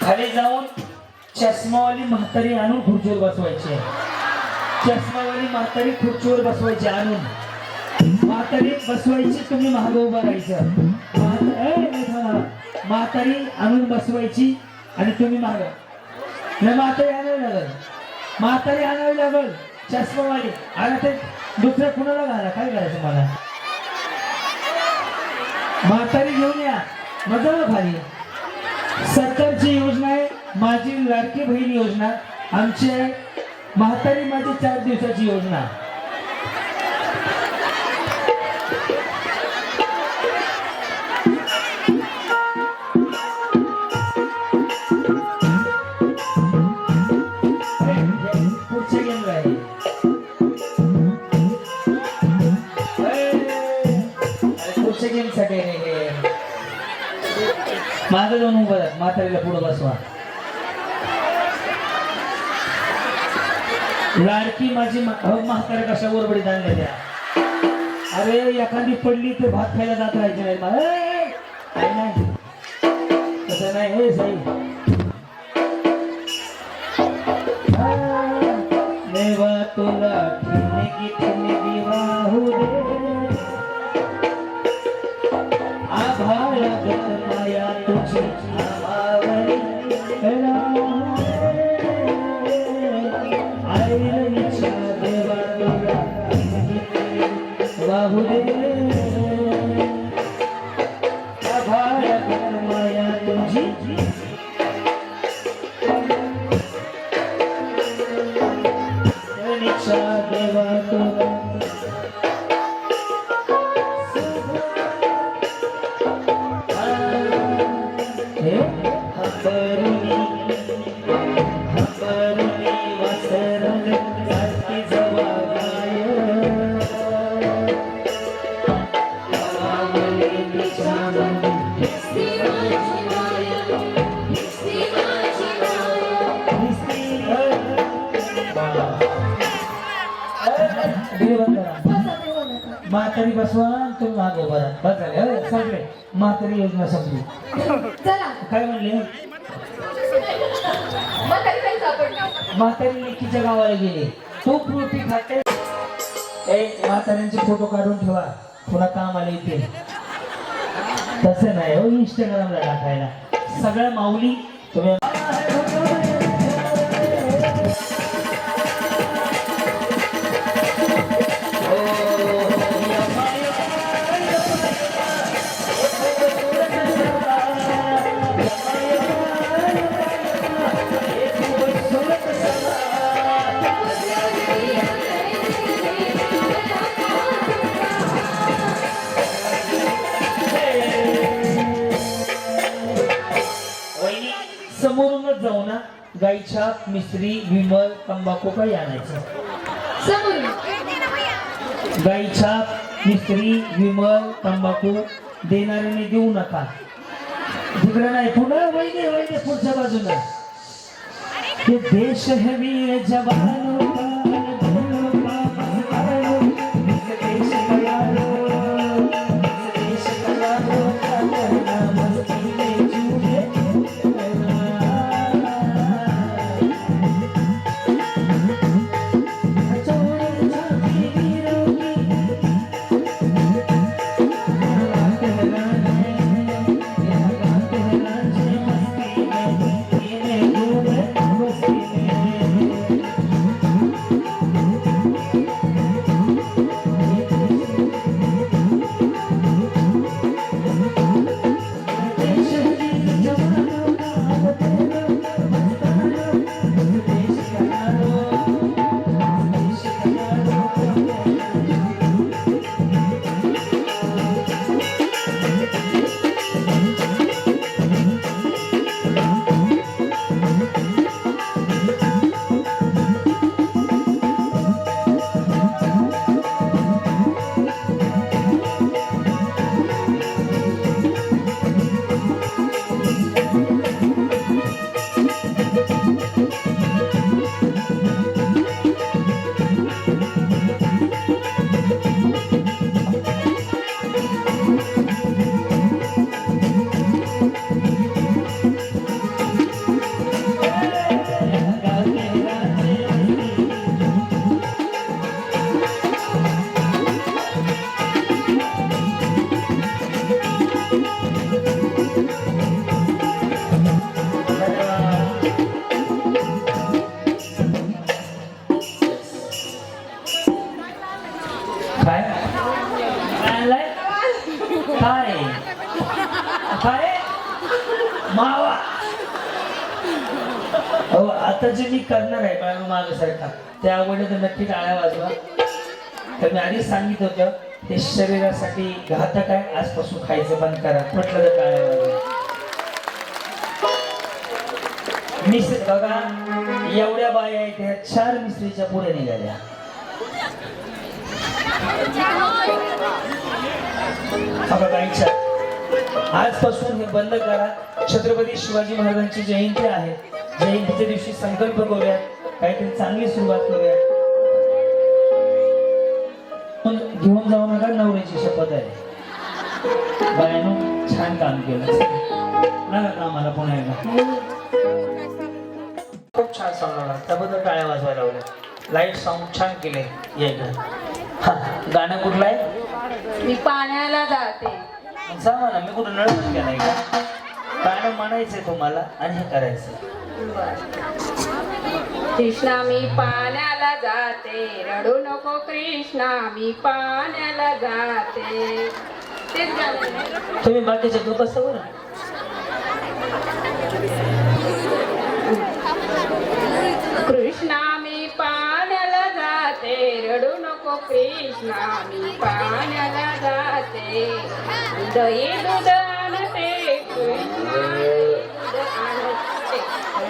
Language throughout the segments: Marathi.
खाली जाऊन चष्मावाली म्हातारी आणून खुर्चीवर बसवायची. चष्मावाली म्हातारी खुर्चीवर बसवायची आणून म्हातारी बसवायची. तुम्ही मागे उभा राहायचं. म्हातारी आणून बसवायची आणि तुम्ही माग. म्हातारी आणावी लागल. म्हातारी आणावी लागल चष्मावाली. आणि ते दुसऱ्या कुणाला घाला. काय करायचं मला. म्हातारी घेऊन या मजा खाली. सरकारची योजना आहे माझी लाडकी बहीण योजना. आमची आहे म्हातारी माझी 4 दिवसाची योजना. पुढचे गेम आहे. पुढच्या गेम साठी मागे जाऊन उभं राहा. म्हातारीला पुढे बसवा. लाडकी माझी म्हातारी कशा बरोबरी आणल्या त्या. अरे एखादी पडली तर भात खायला जात राहायचे नाही. नाही तसं नाही. हे साई देवा तुला ठिणगी वाहू दे. आभाळ माया तुझी आभावरी आईच्या देवा तुला वाहू दे. आभाळ माया तुझी देवा तुला म्हातारी बसवा. तुम्ही मागे उभा राहा. बस झाले सगळे. म्हातारी योजना संपली. काय म्हणले. म्हातारी लेकीच्या गावाला गेली. खूप रोटी खाते. म्हाताऱ्यांचे फोटो काढून ठेवा. पुन्हा काम आले इथे. तसं नाही हो इंस्टाग्रामला टाकायला. सगळ्या माऊली तुम्ही समोरूनच जाऊ ना. गाईच्या मिश्री विमल तंबाखू काही आणायचं. गाईच्या मिश्री विमल तंबाखू देणाऱ्याने देऊ नका. तिकडे नाही. पुन्हा वैद्य वैद्य पुढच्या बाजूला. ते देश है वीर जवान मावा. अहो आता जे मी करणार आहे बाळू मागसारखा त्या आवडलं तर नक्की टाळ्या वाजवा. तर मी आधीच सांगितलं होतं हे शरीरासाठी घातक आहे, आजपासून खायचं बंद करा. म्हटलं तर टाळ्या वाजवा. मिस्त्री बघा एवढ्या बाया आहेत ह्या 4 मिस्त्रीच्या पुढे निघाल्या. आजपासून हे बंद करा. छत्रपती शिवाजी महाराजांची जयंती आहे. जयंतीच्या दिवशी संकल्प करूया, काहीतरी चांगली सुरुवात करूया. पण घेऊन जाऊ नका, नवऱ्याची शपथ आहे. बायानो छान काम केलं नका कामाला पुन्हा एकदा. खूप छान साऊंड आला, त्याबद्दल टाळ्या वाजवायला लावल्या. लाईट साऊंड छान केले. हा गाणं कुठलं आहे? मी पाण्याला जाते. सांगा ना, मी कुठं नळ बंद केलाय का? गाणं म्हणायचंय तुम्हाला आणि हे करायचं. कृष्णा मी पाण्याला जाते, रडू नको कृष्णा मी पाण्याला जाते. तेच गाणं. तुम्ही बाकीचे गप बसा बरं. कृष्णा मी पाण्याला जाते, रडू नको कृष्णा मी पाण्याला जाते. दही दूध आणते कृष्णा, दूध आणते.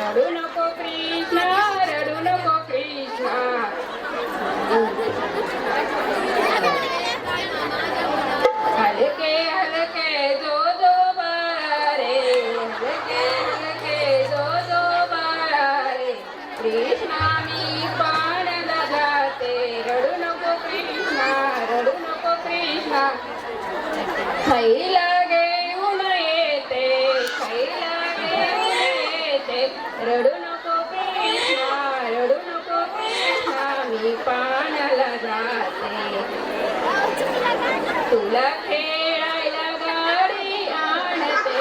रडू नको कृष्णा, रडू नको कृष्णा. हलके हलके जो जो बाळा रे, हलके हलके जो जो बाळा रे. कृष्णा मी पाण्याला जाते, रडू नको कृष्णा, रडू नको कृष्णा. खाईला घेऊन येते, खाईला घेऊन येते. रडू नको कृष्णा, रडू नको कृष्णा मी पाण्याला जाते. तुला खेळायला गाडी आणते,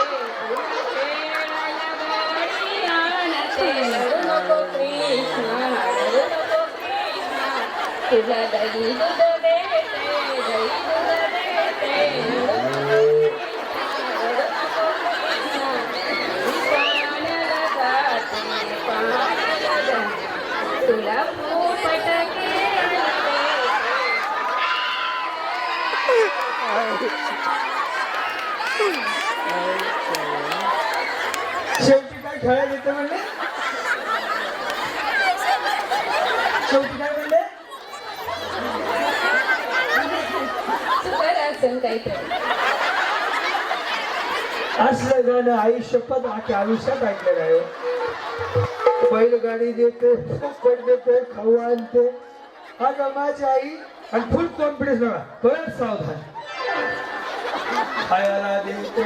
तुला खेळायला गाडी आणते. रडू नको कृष्णा, रडू नको कृष्णा. तुला दही दूध देते, दही दूध देते. रडू नको कृष्णा, मी पाण्याला जाते, पाण्याला जाते. तुला पोपट खेळायला शेवटी काय खेळायला येतं म्हणले? शेवटी काय म्हणले? काहीतरी असलं गाणं आई शपथ आख्या आयुष्यात ऐकलं आहे. बैलगाडी देते, फुकट देते, खाऊ आणते. आता माझी आई आणि फुल कॉन्फिडन्स बघा, बरं सावधान खायला देते.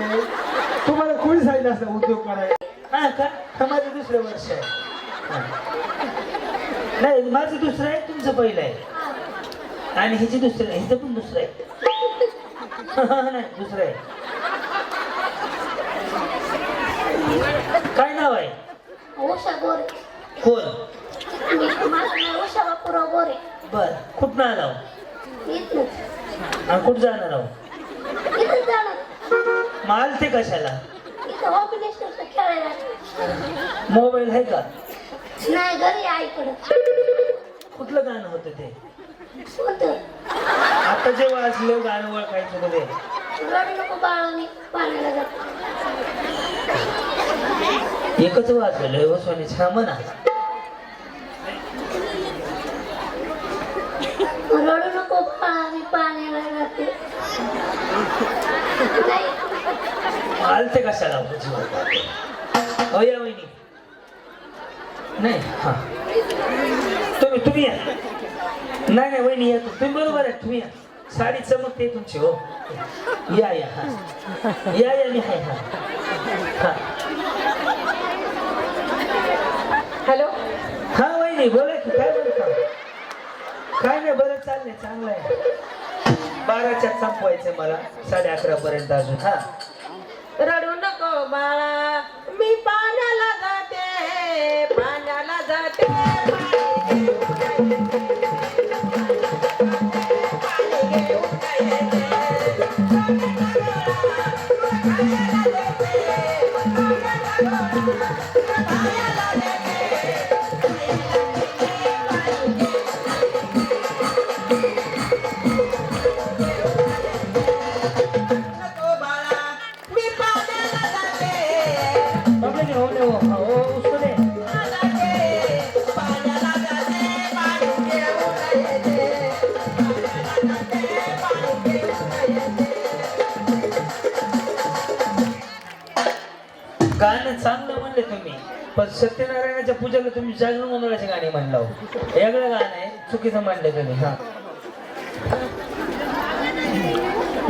तुम्हाला कोणी सांगितलं असं उद्योग करायला? हा का? हा माझं दुसरं वर्ष आहे. हा. नाही माझं दुसरं आहे, तुमचं पहिलं आहे. आणि हिची दुसरं आहे, हिचं पण दुसरं आहे. नाही दुसरं आहे. काय नाव आहे? उषा गोरे. कोण? माझं नाव उषा बापूराव गोरे. बर कुठं आला हो? इथून आणि कुठं जाणार आहो? इथं जाणार. माल ते कशाला? इथं हॉबी नेशनलचं खेळायला. मोबाईल आहे का? नाही, घरी आईकडं. कुठलं गाणं होतं ते? कोणतं? आता जे वाजलं गाणं ओळखायचं मध्ये. रडू नको बाळाने पाण्याला जात. एकच वाजलं हो सोनी, छान म्हणा. रडू नको बाळाने पाण्याला जाते. नाही, आलते कशाला हो या वहिनी? नाही हा तुम्ही या. नाही नाही वहिनी या तुम्ही, बरोबर आहे. तुम्ही या, साडी चमकते तुमची हो. या या हा या या मी हाय. हा हा हॅलो. हा वहिनी बोला की, काय बोलता? काय नाही, बरं चाललंय, चांगलं आहे. 12च्या संपवायचंय मला, 11:30 पर्यंत अजून. हा रडू नको बाळा मी पाण्याला जाते, पाण्याला जाते. पाणी घेऊन नको बाळा मी पाण्याला जाते बाबले ने हो ने हो उसको दे पाण्याला जाते पाणी घेऊन येते पाण्याला जाते पाणी घेऊन येते गाणं चांगलं म्हणले तुम्ही पण सत्यनारायणाच्या पूजेला तुम्ही जागरण मंडळाचे गाणे म्हणला हो. वेगळं गाणं आहे चुकीचं म्हणले तुम्ही हा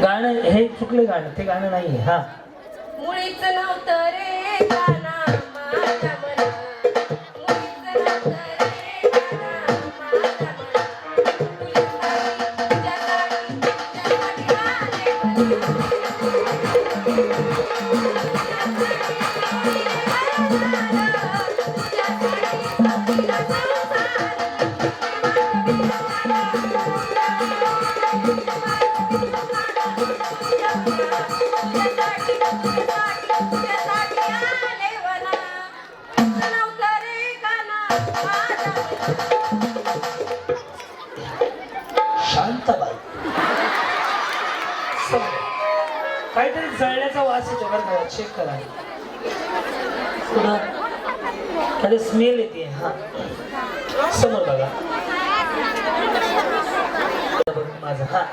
गाणं हे चुकलं गाणं ते गाणं नाहीये हा मुळीच नव्हतं रे गाणा माझ्या मना मुळीच नव्हतं रे गाणा माझ्या मना तुझ्यासाठी आले शांताबाई काहीतरी जळण्याचा वास येतो बरं का चेक करा अरे स्मेल येते हा समोर बघा बघ माझा हा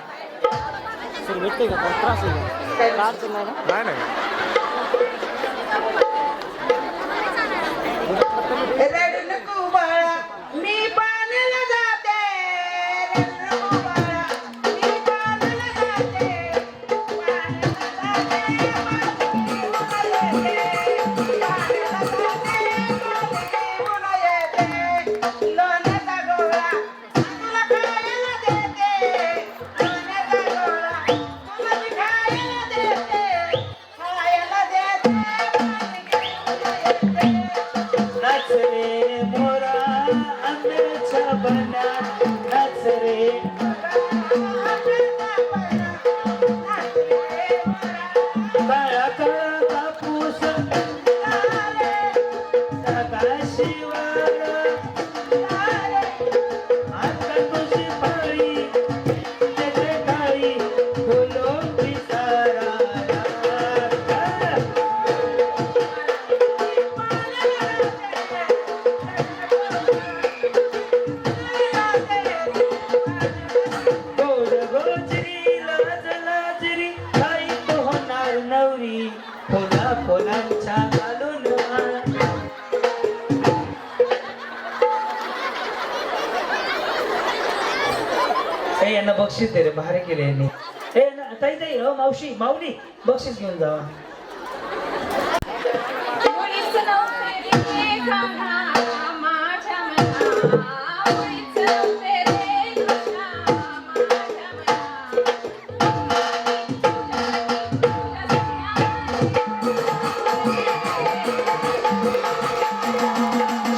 भेटते का त्रास नाही ना रडू नको बाळा मी पाण्याला जाते रडू नको बाळा मी पाण्याला जाते पाण्याला जाते लोण्याचा गोळा तुला खायला देते लोण्याचा गोळा तुला मी खायला देते खायला देते पाणी घेऊन येते नाच रे मोरा आंब्याच्या बनात नाच रे काळा काळा कापूस आकाशिवार आता तुझी पाळी त्याचे काळी फुलो पिसारा गोड गोजरी लाज लाजरी आई तो होणार नवरी फुला फुलांच्या घालून ए यांना बक्षीस दे रे भारी केले यांनी ए ताई ताई हो मावशी माऊली बक्षीस घेऊन जावा मुळीच नव्हते रे गाणा माझ्या मना मुळीच नव्हते रे गाणा माझ्या मना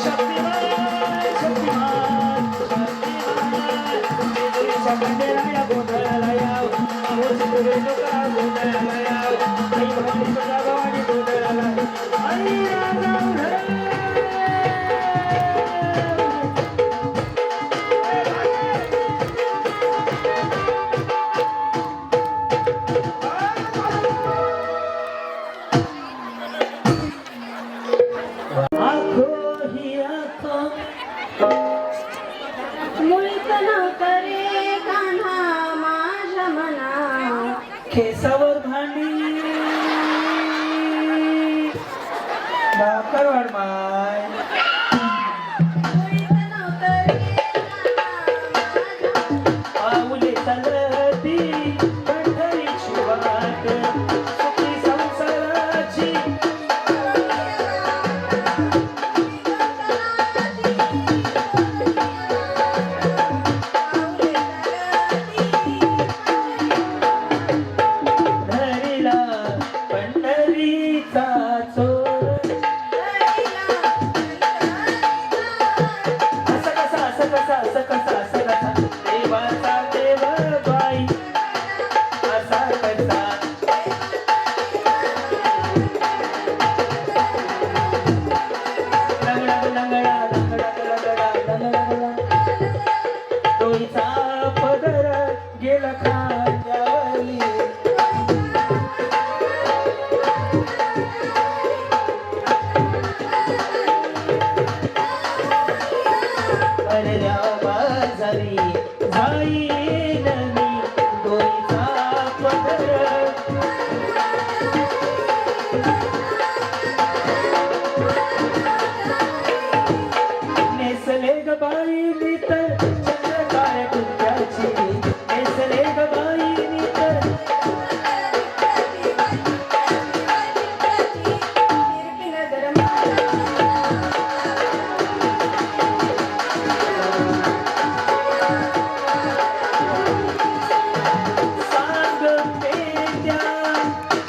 शक्तिमान शक्तिमान शक्तिमान तुझ्या बंदेराया गोंधळाला याव आहोस तुझे लोका गोंधळाला याव आई भवानी तुझा भवानी गोंधळाला आई राजा आखो ही आखो मुळीच नव्हतं रे गाणा माझ्या मना केसावर भांडी भाकर वाढ माय मुळीच नव्हतं रे गाणा माझ्या पाऊले चालती पंढरीची वाट सुखी संसाराची धरिला पंढरीचा चोर बाई मी तर चंद्रकाय कुत्याची नेसले ग बाई मी तर सांग पेट्या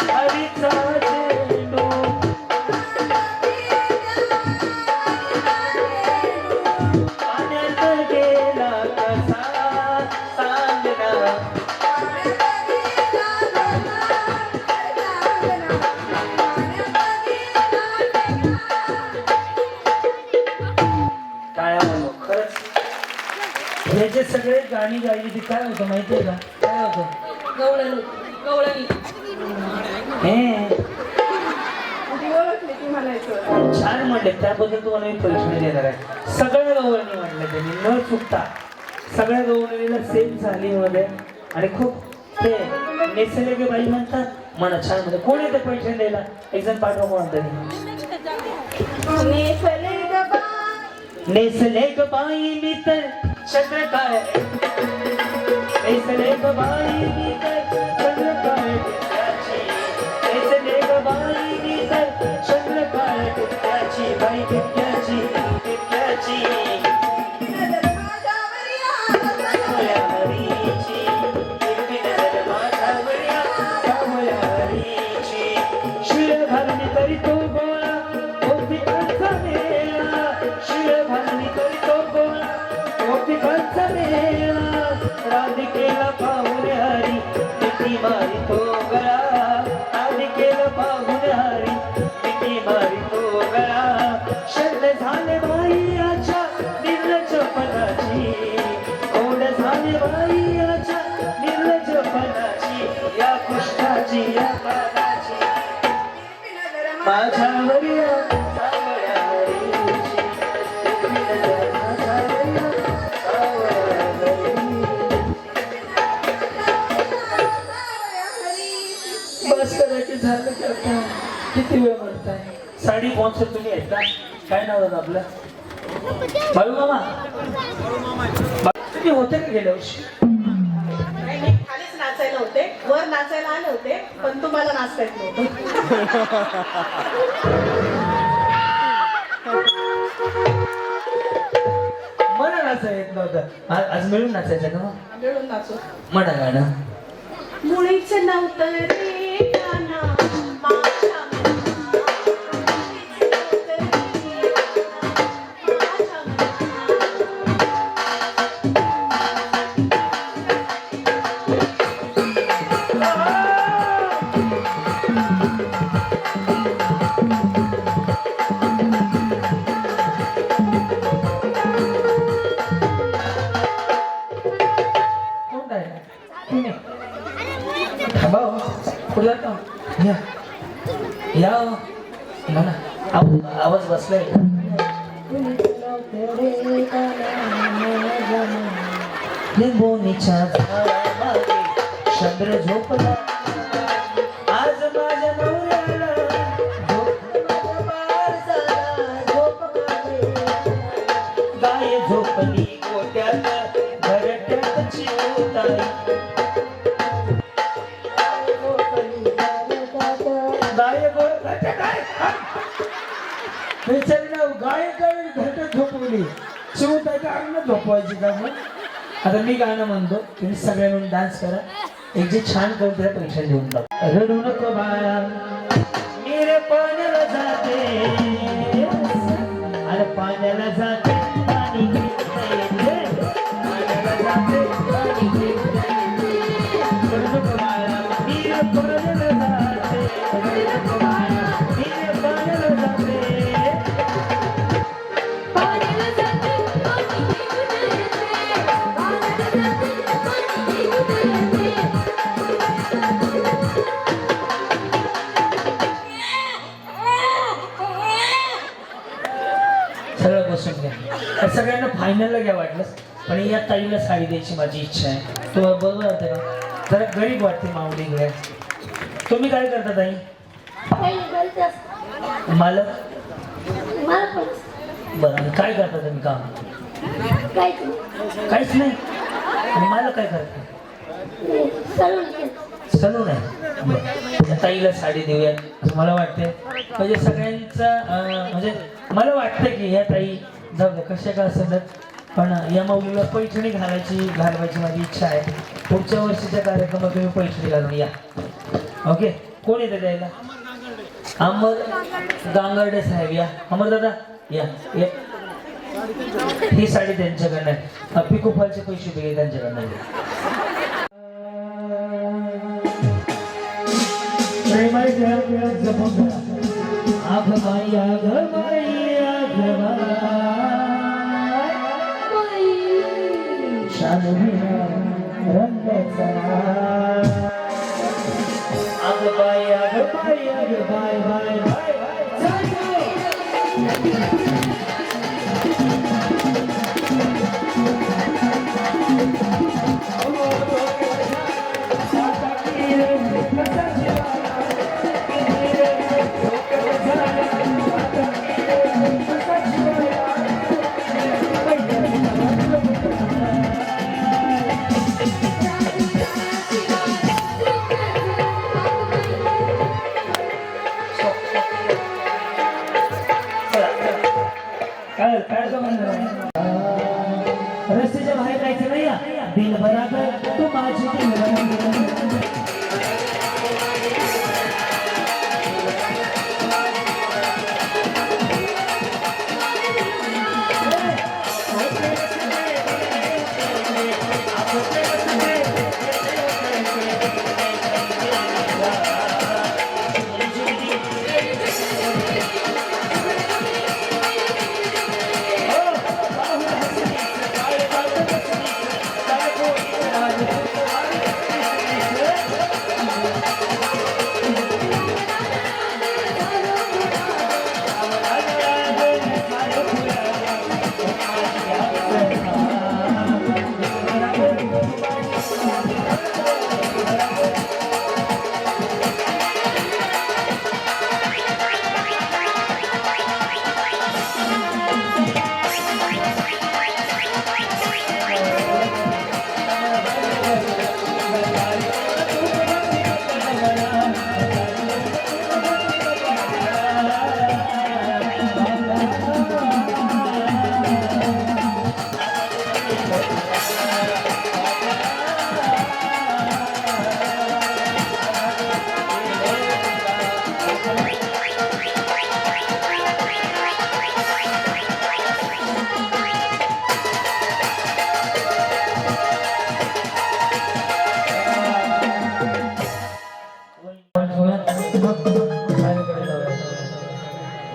हरीचा चेंडू पाण्यात गेला कसा सांग ना काय म्हणू खरंच हे जे सगळे गाणी गायली ती काय होतं माहितीये का काय होतं गवळणी हे ओळखली ती म्हणायचं. छान म्हणले त्याबद्दल तुम्हाला मी प्रश्न देणार आहे सगळ्या गवळणी म्हटलं त्यांनी न चुकता सगळ्या गवळणीला सेम झालीमध्ये आणि खूप ते नेसले गे बाई म्हणतात मला छान म्हणते कोण येते पैसे द्यायला एक जण पाठवा कोण नेसले ग बाई, नेसले ग बाई मी तर चंद्र काय नेसले ग बाई मी तर चंद्र काय नेसले ग बाई मी तर चंद्र काय त्याची बाई कित्याची कित्याची नजर माझ्यावर या. हरीची हिरवी नजर माझ्यावर या, कावळ्या हरीची. शिळ घालणी तरी तो गोळा गोपिकांचा मेळा शिळ घालणी तरी तो गोळा गोपिकांचा मेळा राधिकेला पाहून हरी मिठी मारी तो गळा राधिकेला पाहून हरी मिठी मारी तो गळा शब्द झाले बाईच्या निर्लज्जपणाची ओढ झाले बाईच्या निर्लज्जपणाची या कृष्णाची या पादाची माझ्यावर या सावळ्या हरीची हिरवी नजर माझ्यावर या सावळ्या हरीची. बस करायची झालं की आता किती वेळ म्हणताय साडी कॉन्सर्ट तुम्ही आहेत का काय नाव होतं आपलं बाळू मामा तुम्ही होते का गेल्या वर्षी नाही, मी खालीच नाचायला होते, वर नाचायला आले होते, पण तुम्हाला नाचता येत नव्हतं. मला नाचा येत नव्हतं आज मिळून नाचायचं का मग मिळून नाचू. म्हणा गाणं मुळीच नव्हतं रे गाणं माझ्या मनात. मुळीच नव्हतं रे गाणं माझ्या मनात. कोण काय तुम्ही थांबा हो. कुठं जाता? या या हो. म्हणा आवाज बसलाय का लिंबोनीच्या झाडामागे चंद्र झोपला आज माझ्या नवऱ्याला झोप बाहेर झाला झोप गाय झोपली गोट्यात घरट्यात चिवताई गाय गाय गाय घरट्यात झोपवली चिवताई अंगणात झोपवायची का मग आता मी गाणं म्हणतो तुम्ही सगळ्या मिळून डान्स करा एक जे छान करू त्याला परीक्षा देऊन टाक रडू नको बाळा मेरे पाण्याला जाते अरे पाण्याला जाते पाणी घेत नाही पाण्याला जाते पाणी घेत नाही रडू नको बाळा मेरे पाण्याला जाते रडू नको बाळा मेरे पाण्याला जाते सगळं बसून घ्या तर सगळ्यांना फायनलला घ्या वाटलं पण या ताईला साडी द्यायची माझी इच्छा आहे तो बरोबर वाटतं का जरा गरीब वाटते माऊली घ्या तुम्ही काय करता ताई काही गलती असते मालक मला पण बरं आणि काय करता तुम्ही काम काहीच नाही. काहीच नाही आणि मला काय करता सलून केलं. सलून आहे बरं. त्या ताईला साडी देऊयात असं मला वाटतंय म्हणजे सगळ्यांचा म्हणजे मला वाटतं की ह्या ताई जाऊ द्या कशा का असेल पण या माऊलीला पैठणी घालवायची माझी इच्छा आहे पुढच्या वर्षीच्या कार्यक्रमात तुम्ही पैठणी घालून या ओके कोण येतं द्यायला अमर गांगर्डे साहेब या अमर दादा या या. ही साडी त्यांच्याकडनं आहे पिको फॉलचे पैसे वेगळे त्यांच्याकडनं आहे. आग बाई आग बाई आग बाई शानवीरा रंगाचा आग बाई आग बाई आग बाई बाई बाई रस्त्याच्या बाहेर जायचं नाही या दिल बराबर तू माझी दिल बराबर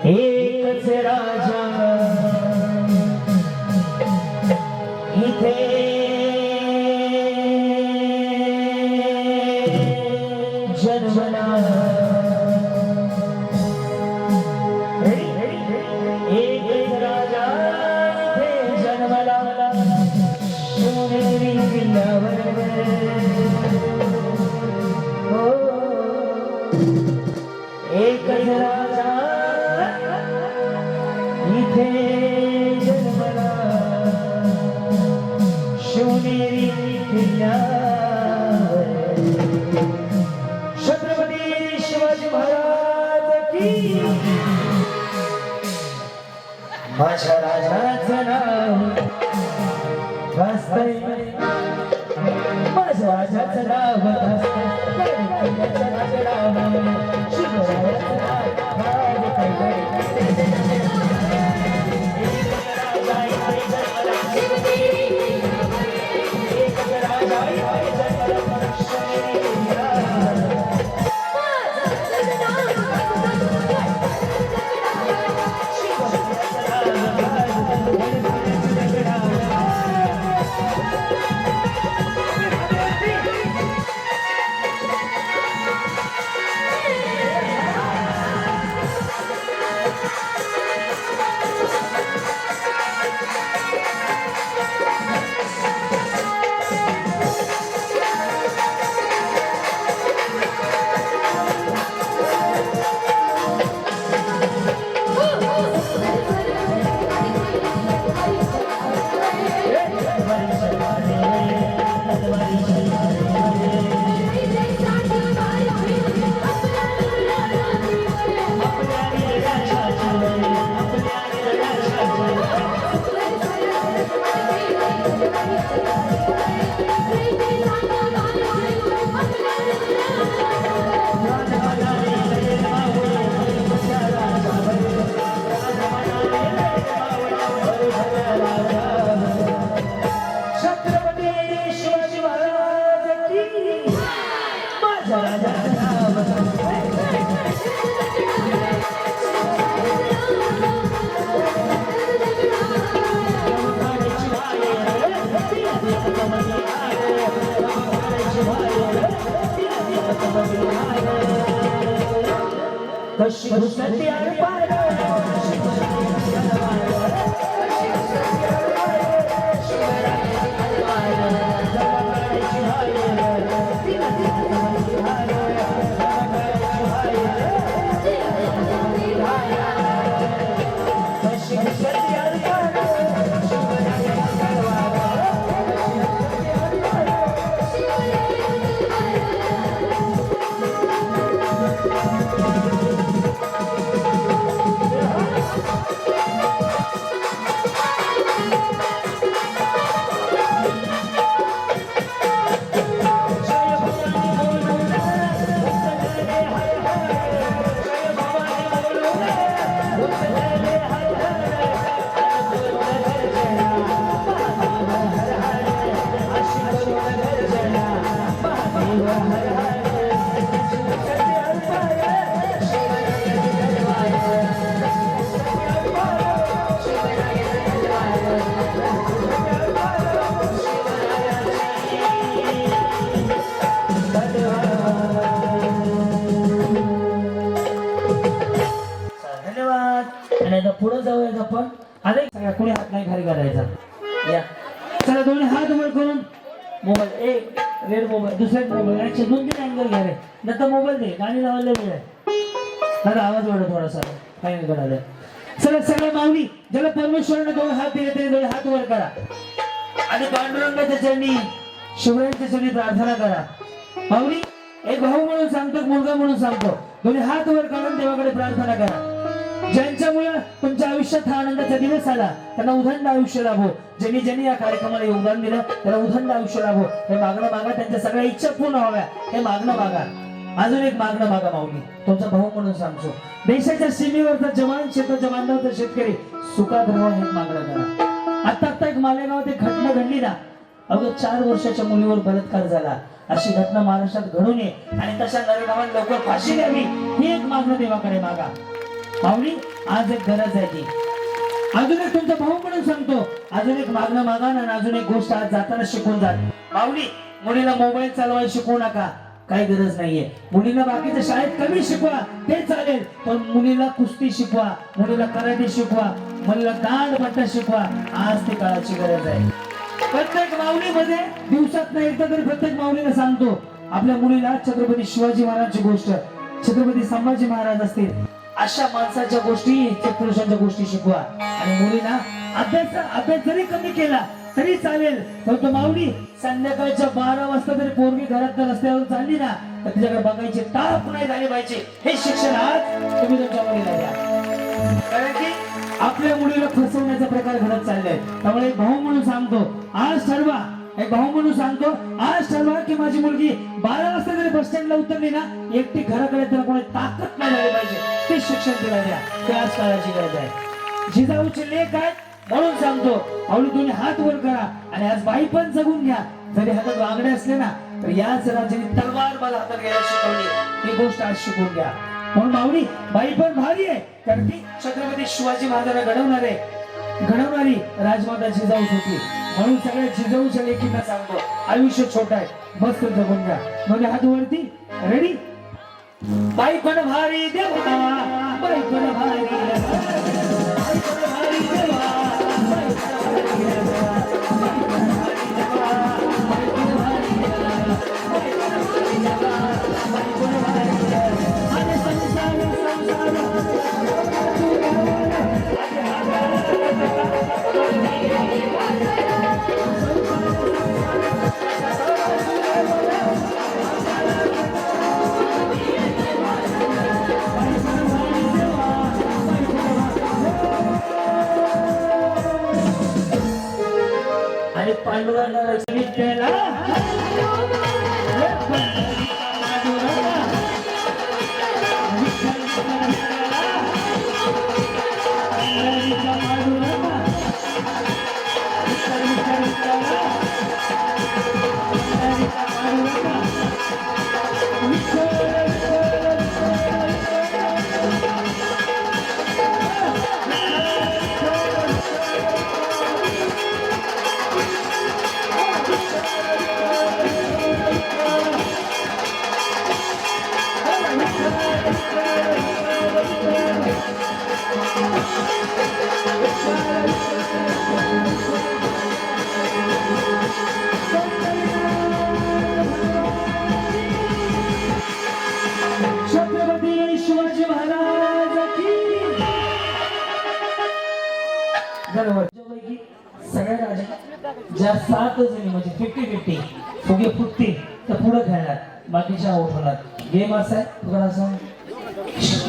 एकच राजा इथे जन्मला एकच राजा इथे जन्मला सोनेरी किल्ल्यावर हो एकच राजा इथे जन्मला शिवनेरी किल्ल्यावर छत्रपती शिवाजी महाराज की माझ्या राजाचं नाव वाजतंय माझ्या राजाचं नाव वाजतंय शिवरायाचं सत्यार पार पुढे जाऊया आपण. अरे सगळ्या कोणी हात नाही खाली करायचा. या चला दोन्ही हात वर करून मोबाईल एक रेड मोबाईल दुसरे मोबाईल याचे 2-3 अँगल घ्या रे. नंतर मोबाईल दे गाणी लावायला वेळ आहे. दादा आवाज वाढव थोडासा फायनल करा. चला सगळ्या माऊली ज्याला परमेश्वराने 2 हात दिले ते 2 हात वर करा आणि पांडुरंगाच्या चरणी शिवरायांच्या चरणी प्रार्थना करा. माऊली एक भाऊ म्हणून सांगतो मुलगा म्हणून सांगतो दोन्ही हात वर काढून देवाकडे प्रार्थना करा. ज्यांच्यामुळे तुमच्या आयुष्यात हा आनंदाचा दिवस आला त्यांना उदंड आयुष्य लाभो. ज्यांनी ज्यांनी या कार्यक्रमाला योगदान दिलं त्याला उदंड आयुष्य लाभो. हे मागणं मागा त्यांच्या सगळ्या इच्छा पूर्ण व्हाव्या. हे मागणं मागा. अजून एक मागणं मागा माऊली तुमचा भाऊ म्हणून सांगतो. देशाच्या सीमेवरचा जवान शेताच्या बांधावरचा शेतकरी सुखात राहावा हे मागणं करा. आता एक मालेगावात एक घटना घडली ना. अगं 4 वर्षाच्या मुलीवर बलात्कार झाला. अशी घटना महाराष्ट्रात घडू नये आणि तशा नरनावांना लवकर फाशी द्यावी ही एक मागणं देवाकडे मागा. माऊली आज एक गरज आहे ती. अजून एक तुमचा भाऊ म्हणून सांगतो अजून एक मागणं मागा ना. अजून एक गोष्ट आज जाताना शिकून जात. माऊली मुलीला मोबाईल चालवायला शिकवू नका. काही गरज नाहीये. मुलीला बाकीच्या शाळेत कमी शिकवा ते चालेल पण मुलीला कुस्ती शिकवा. मुलीला कराटे शिकवा. मुलीला दांडपट्टा शिकवा. आज ती काळाची गरज आहे. प्रत्येक माऊलीमध्ये दिवसात एकदा तरी प्रत्येक माऊलीला सांगतो आपल्या मुलीला छत्रपती शिवाजी महाराजांची गोष्ट छत्रपती संभाजी महाराज असतील अशा माणसाच्या गोष्टी पुरुषांच्या गोष्टी शिकवा. आणि मुलीला अभ्यास जरी कमी केला तरी चालेल फक्त माऊली संध्याकाळच्या 12 वाजता जरी पोरगी घरात रस्त्यावर चालली ना तर तिच्याकडे बघायची ताप नाही झाली पाहिजे. हे शिक्षण आज तुम्ही तुमच्या मुलीला द्या. कारण की आपल्या मुलीला फसवण्याचा प्रकार घडत चाललाय. त्यामुळे एक भाऊ म्हणून सांगतो आज ठरवा. एक भाऊ म्हणून सांगतो आज ठरवा की माझी मुलगी 12 वाजता जरी बस स्टँडला उतरली ना एकटी घराकडे तर कोणी ताकद नाही झाली पाहिजे. ते शिक्षण तिला द्या. ते आज काळाची गरज आहे. जिजाऊचे लेख आहेत म्हणून सांगतो माऊली दोन्ही हात वर करा आणि आज बाई पण जगून घ्या. जरी हातात वागडे असले ना तर याच राजाने तलवार मला हातात घ्यायला शिकवली. ही गोष्ट आज शिकून घ्या. म्हणून माऊली बाई पण भारी आहे कारण ती छत्रपती शिवाजी महाराजांना घडवणारी राजमाता जिजाऊ होती. म्हणून सगळ्या जिजाऊच्या लेखींना सांगतो आयुष्य छोट आहे मस्त जगून घ्या. म्हणजे हात वरती रेडी. बाई पण भारी देवा बाई पण भारी देवा बाई पण भारी देवा बाई पण भारी देवा बाई पण भारी देवा बाई पण भारी देवा बाई पण भारी देवा बाई पण भारी देवा आणि संसार आणि पांडुरंगाला विद्याला जरा वरच्यापैकी सगळ्यात आधी ज्या 7 जणी म्हणजे 50-50 फुगे फुटतील तर पुढे खेळणार, बाकीच्या आउट होणार. गेम असा आहे, तुला असं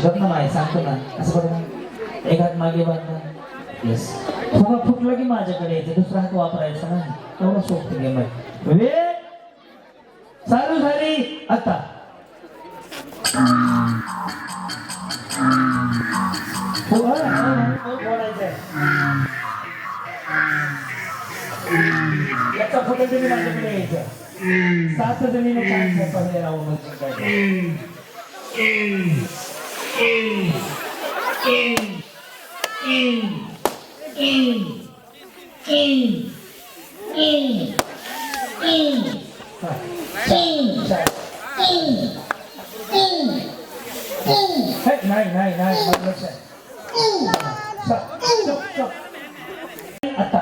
गप्पा आहे सांगतो ना, असं बघा एक हात मागे बांधणार. येस, फुगा फुटला की माझ्याकडे यायचं, दुसरा हात वापरायचा नाही. एवढं सोपं गेम आहे. वेळ चालू झाली आता. याचा फुटे तरी माझ्याकडे यायचं. 7 जणीने चान्स पहिले राहून नाही लक्ष आता.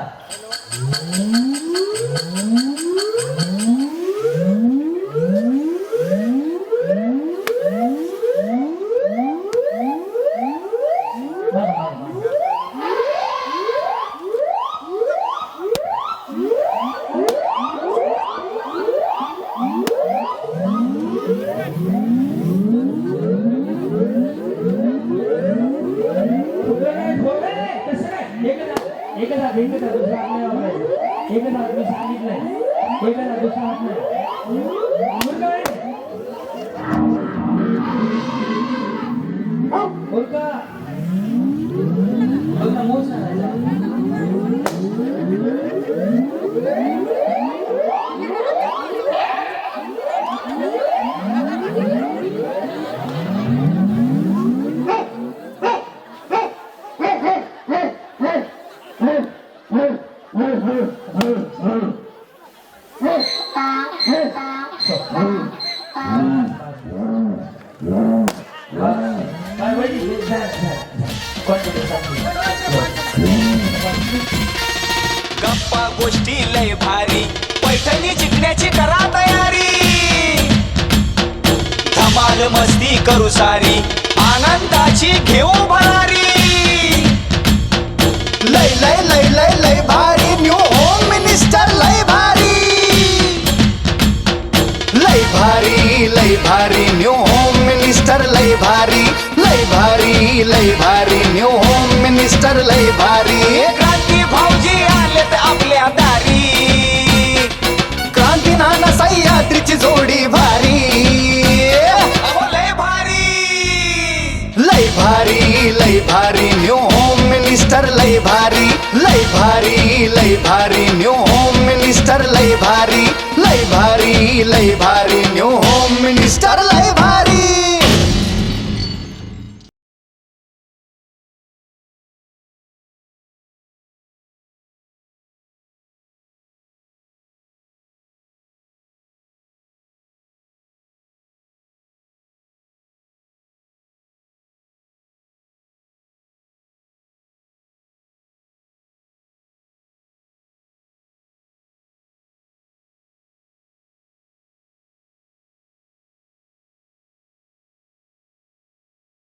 गप्पा गोष्टी लय भारी, पैठणी जिंकण्याची करा तयारी. धमाल मस्ती करू सारी, आनंदाची घेऊ भरारी. लय लय लय लय लय भारी, न्यू होम मिनिस्टर लय भारी. लय भारी लय भारी, न्यू होम मिनिस्टर लय भारी. लय भारी लय भारी, न्यू होम मिनिस्टर लय भारी. क्रांती भाऊजी आलेत आपल्या दारी, क्रांती नाना सह्याद्रीची जोडी भारी. अहो लय भारी. लय भारी लय भारी, न्यू होम मिनिस्टर लय भारी. लय भारी लय भारी, न्यू होम मिनिस्टर लय भारी. लय भारी लय भारी, न्यू होम मिनिस्टर लय भारी.